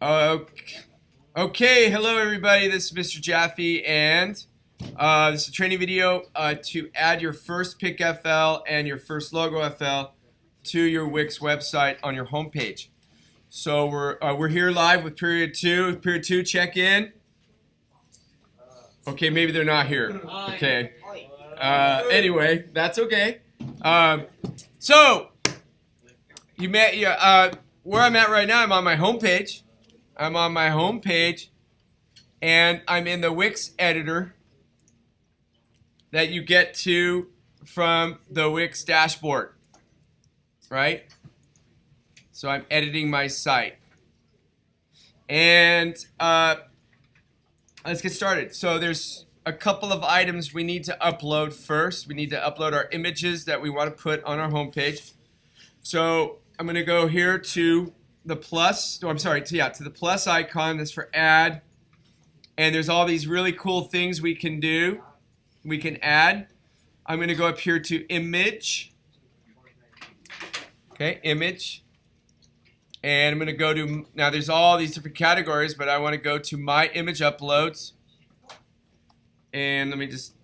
Okay, hello everybody, this is Mr. Jaffe, and this is a training video to add your first pick FL and your first logo FL to your Wix website on your homepage. So we're here live with period two. Period two, check in. Okay, maybe they're not here. Okay. Anyway, that's okay. So you met where I'm at right now. I'm on my homepage. And I'm in the Wix editor that you get to from the Wix dashboard, right? So I'm editing my site. And let's get started. So there's a couple of items we need to upload first. We need to upload our images that we want to put on our homepage. So I'm going to go here to the plus, to the plus icon. That's for add. And there's all these really cool things we can do. We can add. I'm going to go up here to image. Okay, image. And I'm going to go to, now there's all these different categories, but I want to go to my image uploads. And let me just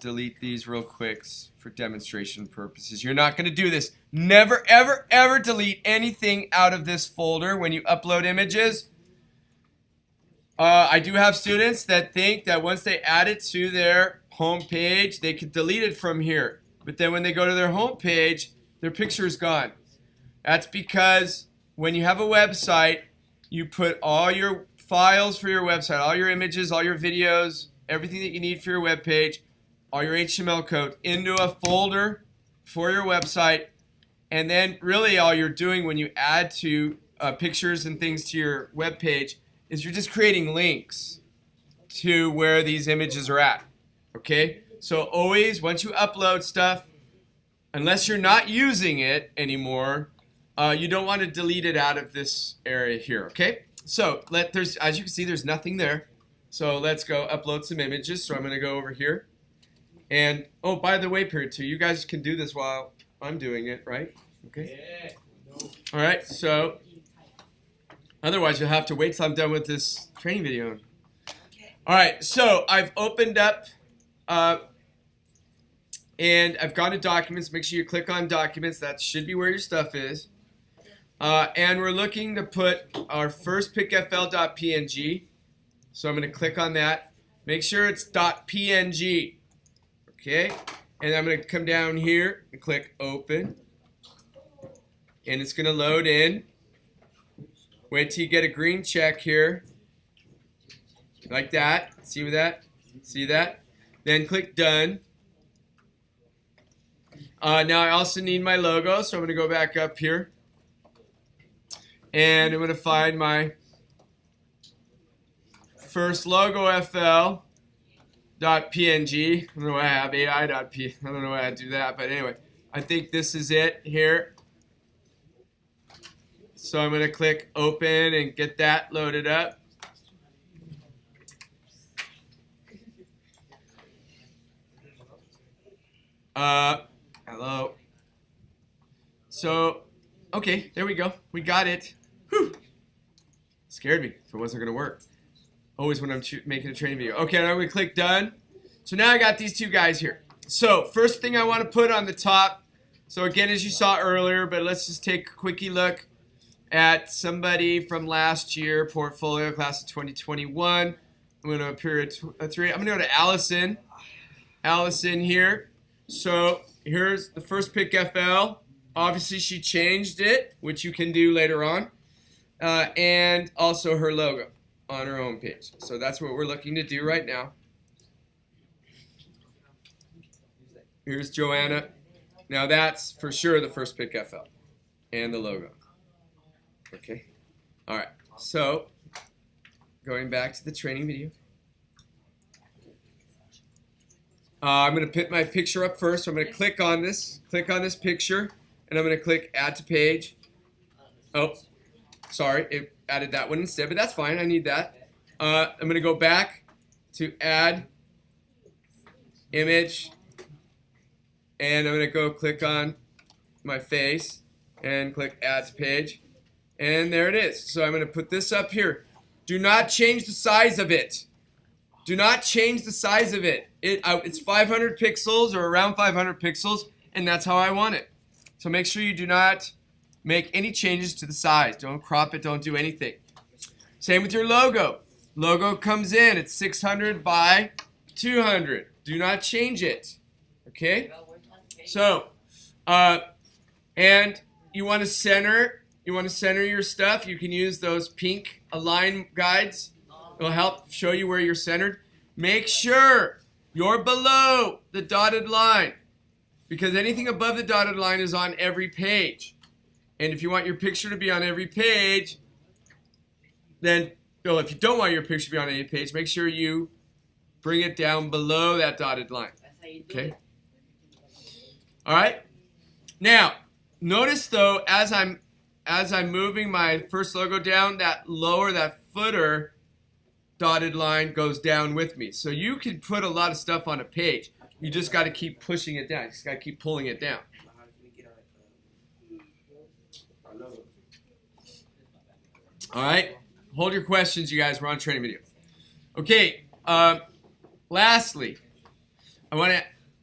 delete these real quick for demonstration purposes. You're not going to do this. Never, ever, ever delete anything out of this folder when you upload images. I do have students that think that once they add it to their home page, they can delete it from here. But then when they go to their home page, their picture is gone. That's because when you have a website, you put all your files for your website, all your images, all your videos, everything that you need for your web page, all your HTML code into a folder for your website. And then really all you're doing when you add to pictures and things to your web page is you're just creating links to where these images are at. Okay? So always, once you upload stuff, unless you're not using it anymore, you don't want to delete it out of this area here. Okay? So as you can see, there's nothing there. So let's go upload some images. So I'm going to go over here. And, oh, by the way, period two, you guys can do this while I'm doing it, right? Okay. Yeah. All right, so otherwise you'll have to wait till I'm done with this training video. All right, so I've opened up and I've gone to documents. Make sure you click on documents. That should be where your stuff is. And we're looking to put our first pickfl.png. So I'm going to click on that. Make sure it's .png. Okay, and I'm going to come down here and click open. And it's going to load in. Wait till you get a green check here. Like that. See that? See that? Then click done. Now I also need my logo, so I'm going to go back up here. And I'm going to find my first logo FL.png. I don't know why I have AI.p. I don't know why I do that, but anyway, I think this is it here. So I'm going to click open and get that loaded up. Hello. So, okay, there we go. We got it. Whew. Scared me if it wasn't going to work. Always when I'm making a training video. Okay, now I'm going to click done. So now I got these two guys here. So first thing I want to put on the top. So again, as you saw earlier, but let's just take a quickie look at somebody from last year, portfolio class of 2021. I'm going to period 3. I'm going to go to Allison. Allison here. So here's the first pick FL. Obviously she changed it, which you can do later on. And also her logo on her own page. So that's what we're looking to do right now. Here's Joanna. Now that's for sure the first pick FL and the logo. Okay. All right. So going back to the training video. I'm going to put my picture up first. So I'm going to click on this picture, and I'm going to click add to page. Oh, sorry, it added that one instead, but that's fine. I need that. I'm going to go back to add image, and I'm going to go click on my face and click add to page. And there it is. So I'm going to put this up here. Do not change the size of it. Do not change the size of it. It's 500 pixels or around 500 pixels, and that's how I want it. So make sure you do not make any changes to the size. Don't crop it. Don't do anything. Same with your logo. Logo comes in. It's 600 by 200. Do not change it. Okay? So, and you want to center. You want to center your stuff. You can use those pink align guides. It'll help show you where you're centered. Make sure you're below the dotted line, because anything above the dotted line is on every page. And if you want your picture to be on every page, then, well, if you don't want your picture to be on any page, make sure you bring it down below that dotted line. Okay? All right? Now, notice though, as I'm moving my first logo down, that footer dotted line goes down with me. So you can put a lot of stuff on a page. You just got to keep pushing it down. You just got to keep pulling it down. All right. Hold your questions, you guys. We're on training video. Okay. Lastly,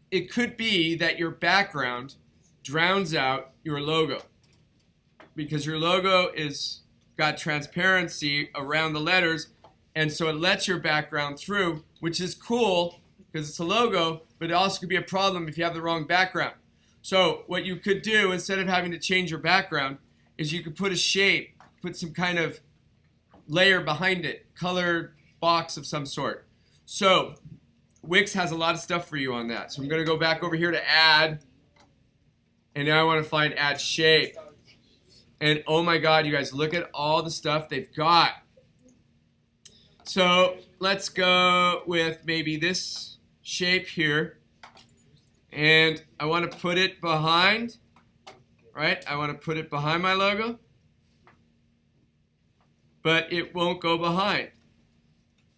it could be that your background drowns out your logo, because your logo is got transparency around the letters, and so it lets your background through, which is cool because it's a logo, but it also could be a problem if you have the wrong background. So what you could do, instead of having to change your background, is you could put a shape, put some kind of layer behind it, colored box of some sort. So Wix has a lot of stuff for you on that. So I'm going to go back over here to add, and now I want to find add shape. And oh my God, you guys, look at all the stuff they've got. So let's go with maybe this shape here. And I want to put it behind, right? I want to put it behind my logo. But it won't go behind.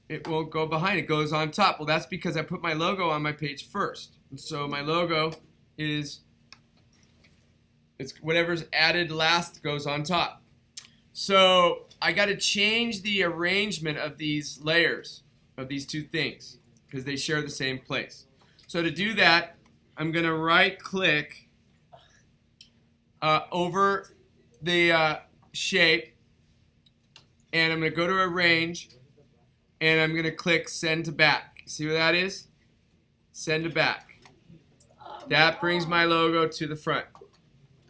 It won't go behind. It goes on top. Well, that's because I put my logo on my page first. And so my logo is, it's whatever's added last goes on top. So I got to change the arrangement of these layers, of these two things, because they share the same place. So to do that, I'm going to right-click over the shape, and I'm going to go to Arrange, and I'm going to click Send to Back. See what that is? Send to Back. That brings my logo to the front.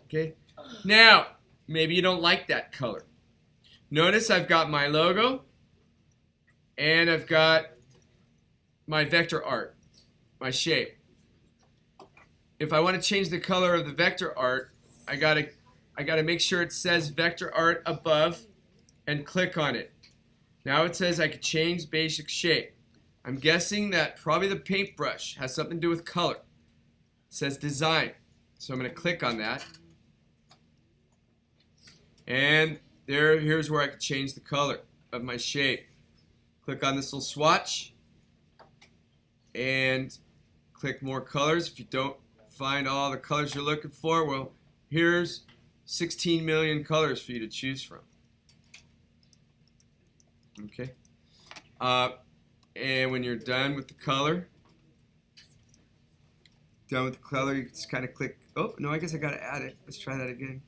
Okay. Now, maybe you don't like that color. Notice I've got my logo, and I've got my vector art, my shape. If I want to change the color of the vector art, I gotta make sure it says vector art above and click on it. Now it says I could change basic shape. I'm guessing that probably the paintbrush has something to do with color. It says design. So I'm going to click on that. And here's where I can change the color of my shape. Click on this little swatch and click more colors. If you don't find all the colors you're looking for, well, here's 16 million colors for you to choose from. Okay. And when you're done with the color, you just kind of click. Oh, no, I guess I got to add it. Let's try that again.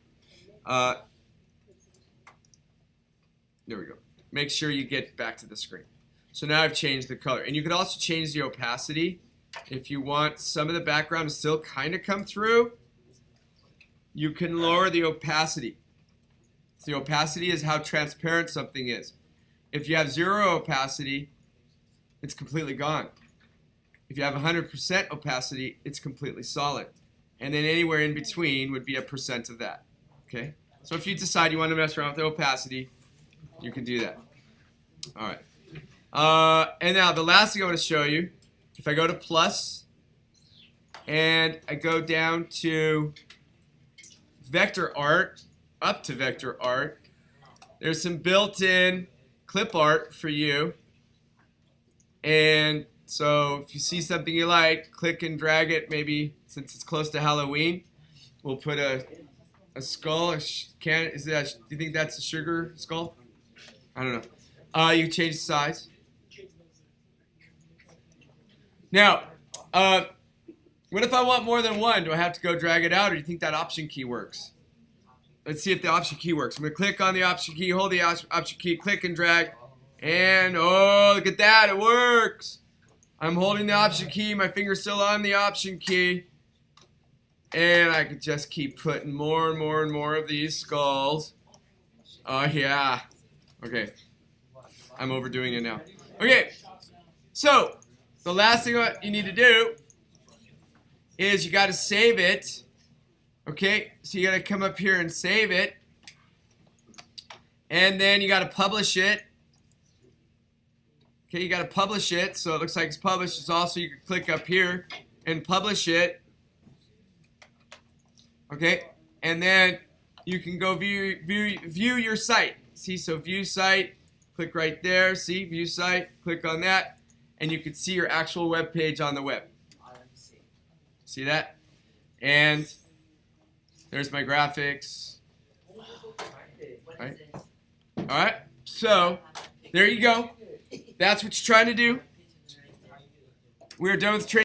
There we go. Make sure you get back to the screen. So now I've changed the color. And you could also change the opacity. If you want some of the background to still kind of come through, you can lower the opacity. So the opacity is how transparent something is. If you have 0 opacity, it's completely gone. If you have 100% opacity, it's completely solid. And then anywhere in between would be a percent of that. Okay? So if you decide you want to mess around with the opacity, you can do that. All right. And now the last thing I want to show you, if I go to plus and I go down to vector art, up to vector art, there's some built-in clip art for you. And so if you see something you like, click and drag it. Maybe since it's close to Halloween, we'll put a a skull. Is that? Do you think that's a sugar skull? I don't know. You change the size. Now, what if I want more than one? Do I have to go drag it out, or do you think that option key works? Let's see if the option key works. I'm going to click on the option key, hold the option key, click and drag. And, oh, look at that. It works. I'm holding the option key. My finger's still on the option key. And I could just keep putting more and more and more of these skulls. Oh, yeah. Okay. I'm overdoing it now. Okay. So, the last thing you need to do is you got to save it. Okay, so you got to come up here and save it. And then you got to publish it. Okay, you got to publish it. So it looks like it's published. It's also, you can click up here and publish it. Okay, and then you can go view your site. See, so view site, click right there. See, view site, click on that. And you can see your actual web page on the web. See that? And there's my graphics. All right. So there you go. That's what you're trying to do. We're done with training.